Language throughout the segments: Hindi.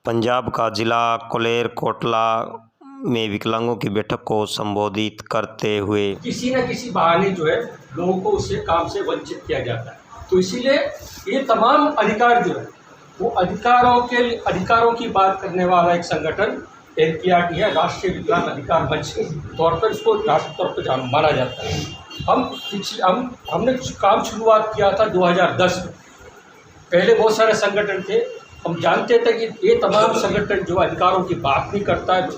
पंजाब का जिला मलेरकोटला में विकलांगों की बैठक को संबोधित करते हुए किसी न किसी बहाने जो है लोगों को उससे काम से वंचित किया जाता है। तो इसीलिए ये तमाम अधिकार जो है वो अधिकारों की बात करने वाला एक संगठन NPRD है, राष्ट्रीय विकलांग अधिकार मंच के तौर पर इसको राष्ट्रीय तौर पर माना जाता है। हमने काम शुरुआत किया था 2010 में। पहले बहुत सारे संगठन थे। हम जानते थे कि ये तमाम संगठन जो अधिकारों की बात नहीं करता है,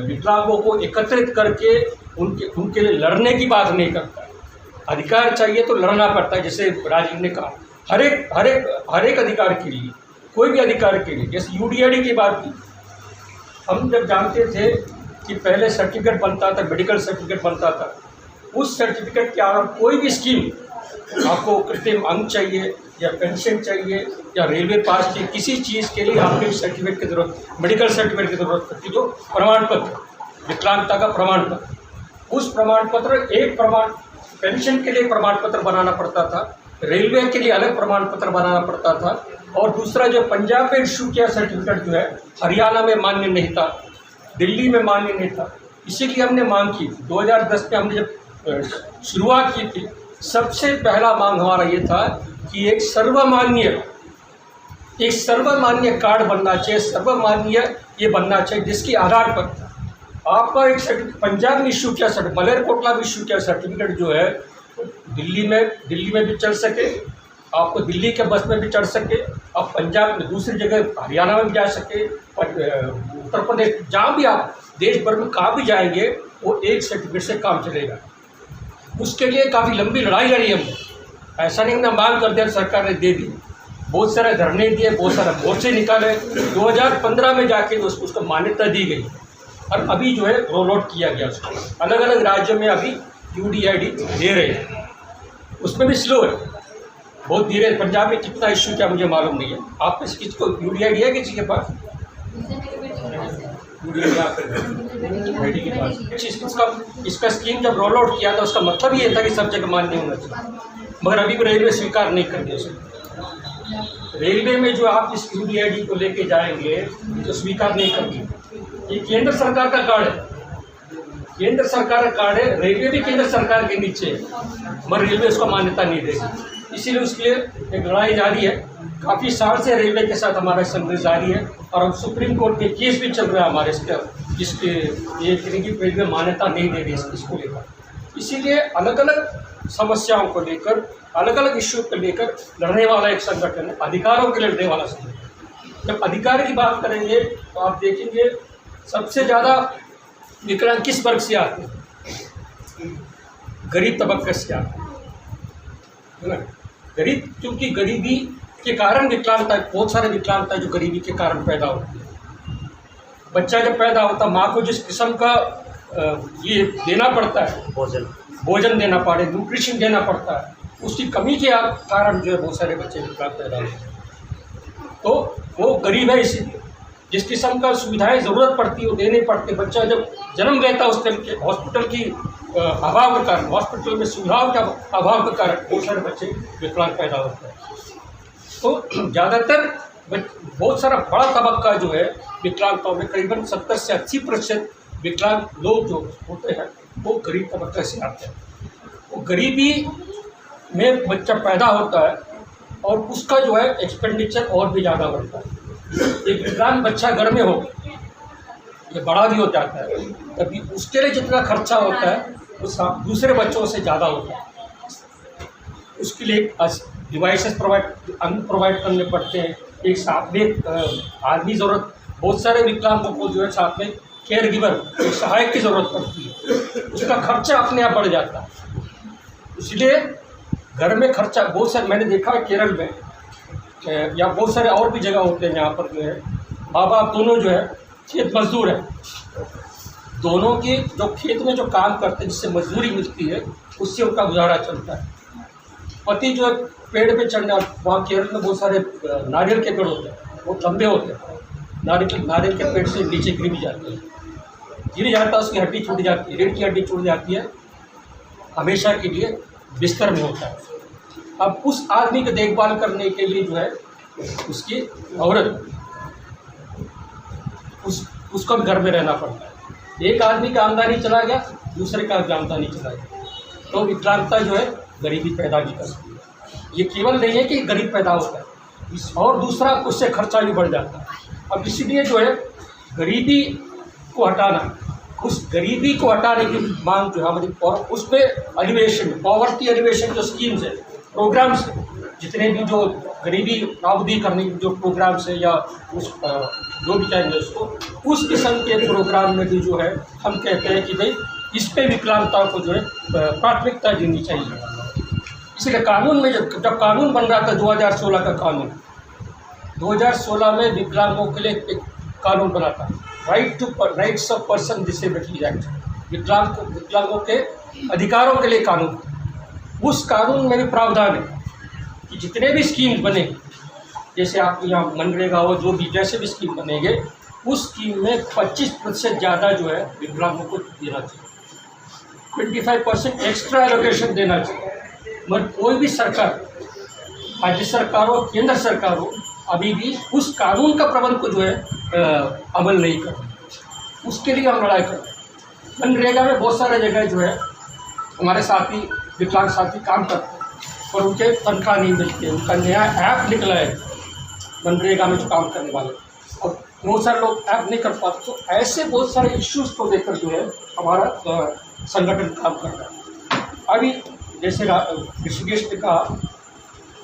विकलांगों को एकत्रित करके उनके लिए लड़ने की बात नहीं करता है। अधिकार चाहिए तो लड़ना पड़ता है। जैसे राजीव ने कहा, हर एक अधिकार के लिए, कोई भी अधिकार के लिए, जैसे UDID की बात की, हम जब जानते थे कि पहले सर्टिफिकेट बनता था, मेडिकल सर्टिफिकेट बनता था, उस सर्टिफिकेट के आधार कोई भी स्कीम, आपको कृत्रिम अंग चाहिए या पेंशन चाहिए या रेलवे पास चाहिए, किसी चीज़ के लिए आपके सर्टिफिकेट की ज़रूरत, मेडिकल सर्टिफिकेट की ज़रूरत पड़ती, जो प्रमाण पत्र, विकलांगता का प्रमाण पत्र, उस प्रमाण पत्र पेंशन के लिए प्रमाण पत्र बनाना पड़ता था, रेलवे के लिए अलग प्रमाण पत्र बनाना पड़ता था, और दूसरा जो पंजाब में इशू किया सर्टिफिकेट जो है हरियाणा में मान्य नहीं था, दिल्ली में मान्य नहीं था। इसीलिए हमने मांग की 2010 में। हमने जब शुरुआत की थी, सबसे पहला मांग हमारा ये था कि एक सर्वमान्य कार्ड बनना चाहिए, सर्वमान्य ये बनना चाहिए, जिसके आधार पर आपका एक सर्टिफिकेट, पंजाब में इशू किया सर्टिफिकेट, मलेरकोटला में इशू किया सर्टिफिकेट जो है दिल्ली में भी चल सके, आपको दिल्ली के बस में भी चढ़ सके, आप पंजाब में दूसरी जगह हरियाणा में भी जा सके, उत्तर प्रदेश, जहाँ भी आप देश भर में कहाँ भी जाएंगे, वो एक सर्टिफिकेट से काम चलेगा। उसके लिए काफ़ी लंबी लड़ाई लड़ी हमने। ऐसा नहीं हमने मांग कर दिया, सरकार ने दे दी। बहुत सारे धरने दिए, बहुत सारे मोर्चे निकाले। 2015 में जाके उसको मान्यता दी गई, और अभी जो है रोल आउट किया गया उसको। अलग अलग राज्यों में अभी UDID दे रहे हैं, उसमें भी स्लो है, बहुत धीरे। पंजाब में कितना इशू क्या मुझे मालूम नहीं है। आप में से किसी को UDID है किसी के पास? इसका स्कीम जब रोल आउट किया था, उसका मतलब ये था कि सब जगह मान्य होना चाहिए, मगर अभी भी रेलवे स्वीकार नहीं कर दिया उसे। रेलवे में जो आप इस UDID को लेके जाएंगे तो स्वीकार नहीं करती। ये केंद्र सरकार का कार्ड है, केंद्र सरकार का कार्ड है, रेलवे भी केंद्र सरकार के नीचे है, मगर रेलवे उसको मान्यता नहीं देगी। इसीलिए उसके लिए एक लड़ाई जारी है। काफ़ी साल से रेलवे के साथ हमारा संघर्ष जारी है, और हम सुप्रीम कोर्ट के केस भी चल रहा है हमारे जिसके ये रेलवे मान्यता नहीं दे रही इसको लेकर। इसीलिए अलग अलग समस्याओं को लेकर, अलग अलग इश्यू को लेकर लड़ने वाला एक संगठन है, अधिकारों के लिए लड़ने वाला संगठन। जब अधिकार की बात करेंगे तो आप देखेंगे सबसे ज़्यादा विकलांग किस वर्ग से आते हैं? गरीब तबके से आते हैं ना। गरीब, क्योंकि गरीबी के कारण विकलांगता, बहुत सारे विकलांगता जो गरीबी के कारण पैदा होती है। बच्चा जब पैदा होता, माँ को जिस किस्म का ये देना पड़ता है, भोजन देना पड़े, न्यूट्रिशन देना पड़ता है, उसकी कमी के कारण जो है बहुत सारे बच्चे विकलांग पैदा होते हैं। तो वो गरीब है, इसीलिए जिस किस्म का सुविधाएं ज़रूरत पड़ती है वो देने पड़ते। बच्चा जब जन्म लेता है उस टाइम के हॉस्पिटल की अभाव के कारण, हॉस्पिटल में सुविधाओं के अभाव के कारण बहुत सारे बच्चे विकलांग पैदा होते हैं। तो ज़्यादातर बहुत सारा बड़ा तबक्का जो है विकलांगताओं में, करीबन 70 से 80% विकलांग लोग जो होते हैं वो गरीब तबक्के से आते हैं। वो गरीबी में बच्चा पैदा होता है और उसका जो है एक्सपेंडिचर और भी ज़्यादा बढ़ता है। एक विकलांग बच्चा घर में हो, ये बड़ा भी हो जाता है, तभी उसके लिए जितना खर्चा होता है वो दूसरे बच्चों से ज़्यादा होता है। उसके लिए डिवाइसेस प्रोवाइड करने पड़ते हैं, एक साथ में आदमी ज़रूरत, बहुत सारे विकलांगों को जो है साथ में केयर गिवर, एक सहायक की ज़रूरत पड़ती है। उसका खर्चा अपने आप बढ़ जाता है। इसलिए घर में खर्चा बहुत सारे, मैंने देखा है केरल में या बहुत सारे और भी जगह होते हैं जहाँ पर जो है माँ बाप दोनों जो है खेत मजदूर है, दोनों के जो खेत में जो काम करते हैं जिससे मजदूरी मिलती है उससे उनका गुजारा चलता है। पति जो है पेड़ पे चढ़ने, वहाँ केरल में बहुत सारे नारियल के पेड़ होते हैं, बहुत लंबे होते हैं, नारियल के पेड़ से नीचे गिर जाते हैं, गिर जाता है, उसकी हड्डी छूट जाती है, रीढ़ की हड्डी छूट जाती है, हमेशा के लिए बिस्तर में होता है। अब उस आदमी की देखभाल करने के लिए जो है उसकी औरत उसको भी घर में रहना पड़ता है। एक आदमी का आमदनी चला गया, दूसरे का भी आमदनी चला गया, तो विकलांगता जो है गरीबी पैदा भी कर सकती है। ये केवल नहीं है कि गरीब पैदा होता है, और दूसरा उससे खर्चा भी बढ़ जाता है। अब इसलिए जो है गरीबी को हटाना, उस गरीबी को हटाने की मांग जो है हमारी, और उसमें एलिवेशन, पॉवर्टी एलिवेशन जो स्कीम्स है, प्रोग्राम्स है, जितने भी जो गरीबी नाबूदी करने के जो प्रोग्राम्स है या उस जो भी कहेंगे उसको, उस किस्म के प्रोग्राम में भी जो है हम कहते हैं कि भाई इस पे विकलांगता को जो है प्राथमिकता देनी चाहिए। इसलिए कानून में जब कानून बन रहा था 2016 का कानून, 2016 में विकलांगों के लिए एक कानून बना था, rights of person disability act, विकलांगों के अधिकारों के लिए कानून। उस कानून में भी प्रावधान है कि जितने भी स्कीम बने, जैसे आप यहाँ मनरेगा हो, जो भी जैसे भी स्कीम बनेंगे, उस स्कीम में 25% ज़्यादा जो है विकलांगों को देना चाहिए, 25% एक्स्ट्रा एलोकेशन देना चाहिए। मगर कोई भी सरकार, राज्य सरकार हो, केंद्र सरकार हो, अभी भी उस कानून का प्रबंध को जो है अमल नहीं कर रही। उसके लिए हम लड़ाई कर रहे हैं। मनरेगा में बहुत सारे जगह जो है हमारे साथी, विकलांग साथी काम करते हैं और उनके तनख्वाह नहीं मिलती है। उनका नया ऐप निकला है मनरेगा में जो काम करने वाले, और बहुत सारे लोग ऐप नहीं कर पाते। तो ऐसे बहुत सारे इश्यूज़ को लेकर जो है हमारा संगठन काम कर रहा है। अभी जैसे ऋषिकेश ने कहा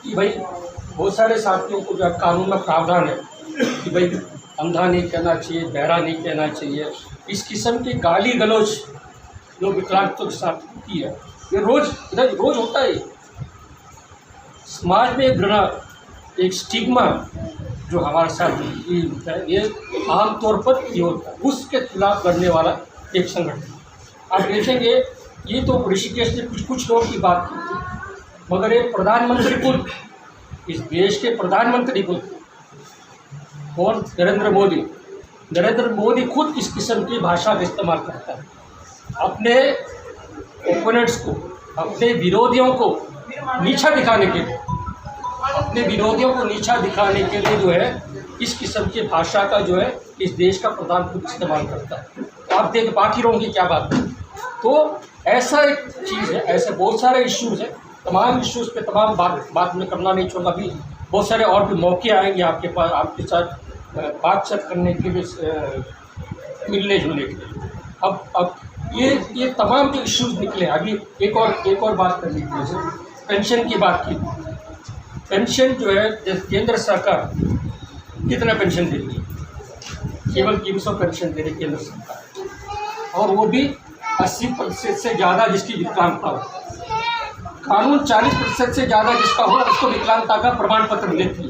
कि भाई बहुत सारे साथियों को जो है कानून में प्रावधान है कि भाई अंधा नहीं कहना चाहिए, बहरा नहीं कहना चाहिए। इस किस्म की गाली गलौज जो विकलांगों के साथ होती है, ये रोज़ होता है। समाज में एक घृणा, एक स्टिग्मा जो हमारे साथ ये होता है, ये आमतौर पर ये होता है। उसके खिलाफ लड़ने वाला एक संगठन। आप देखेंगे, ये तो ऋषिकेश ने कुछ लोगों की बात की थी, मगर ये प्रधानमंत्री खुद, इस देश के प्रधानमंत्री खुद, और नरेंद्र मोदी खुद इस किस्म की भाषा का इस्तेमाल करता है। अपने ओपोनेंट्स को, अपने विरोधियों को नीचा दिखाने के लिए, जो है इस किस्म की भाषा का जो है इस देश का प्रधान खुद इस्तेमाल करता है। तो आप देख बाकी लोगों की क्या बात है। तो ऐसा एक चीज़ है, ऐसे बहुत सारे इश्यूज़ हैं। तमाम इश्यूज़ पे तमाम बात में करना नहीं चाहूँगा। अभी बहुत सारे और भी मौके आएंगे आपके पास, आपके साथ बातचीत करने के लिए, मिलने जुलने के लिए। अब ये तमाम जो इश्यूज़ निकले, अभी एक और बात करनी थी। जैसे पेंशन की बात की, पेंशन जो है केंद्र सरकार कितना पेंशन दे रही है, केवल 300 पेंशन दे रही है केंद्र सरकार, और वो भी 80% से ज़्यादा जिसकी विकलांगता हो। कानून 40% से ज़्यादा जिसका हो उसको विकलांगता का प्रमाण पत्र देती है,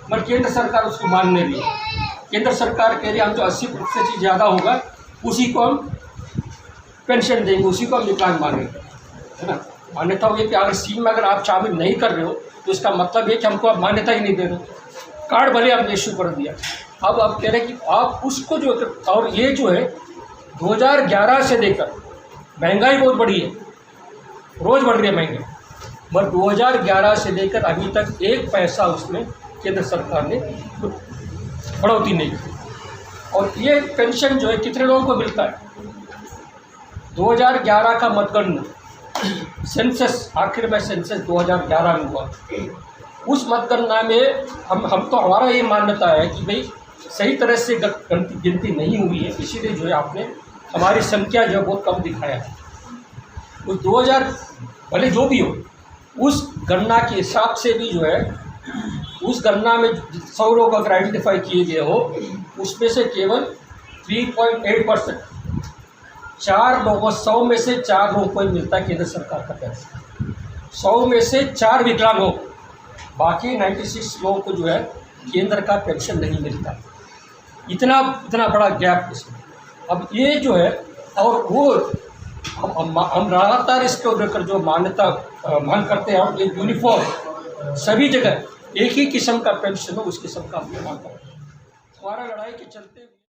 मगर केंद्र सरकार उसको मानने रही है। केंद्र सरकार कह रही है हम जो 80% से ज़्यादा होगा उसी को हम पेंशन देंगे, उसी को हम विकलांग मानेंगे, है ना। मान्यता हुई कि अगर स्कीम में अगर आप शामिल नहीं कर रहे हो तो इसका मतलब ये कि हमको आप मान्यता ही नहीं दे रहे। कार्ड भले आपने इशू कर दिया, अब आप कह रहे हैं कि आप उसको जो, और ये जो है 2011 से लेकर महंगाई बहुत बढ़ी है, रोज़ बढ़ रही है महंगाई, मगर 2011 से लेकर अभी तक एक पैसा उसमें केंद्र सरकार ने बढ़ोतरी नहीं की। और ये पेंशन जो है कितने लोगों को मिलता है? 2011 का मतगणना, सेंसस, आखिर में सेंसस 2011 में हुआ। उस मतगणना में हम तो, हमारा ये मान्यता है कि भाई सही तरह से गिनती नहीं हुई है, इसीलिए जो है आपने हमारी संख्या जो है बहुत कम दिखाया है। उस 2000 भले जो भी हो, उस गणना के हिसाब से भी जो है, उस गणना में 100 लोग अगर आइडेंटिफाई किए गए हो, उसमें से केवल 3.8%, 4 लोगों, 100 में से 4 लोगों को ही मिलता है केंद्र सरकार का पैसा। 100 में से 4 विकलांग हो, बाकी 96 लोगों को जो है केंद्र का पेंशन नहीं मिलता। इतना बड़ा गैप इसमें। अब ये जो है, और वो हम लगातार इसको लेकर जो मान्यता मांग करते हैं, हम एक यूनिफॉर्म सभी जगह एक ही किस्म का पेंशन हो, उस किस्म का हम मांग करते हैं। हमारा लड़ाई के चलते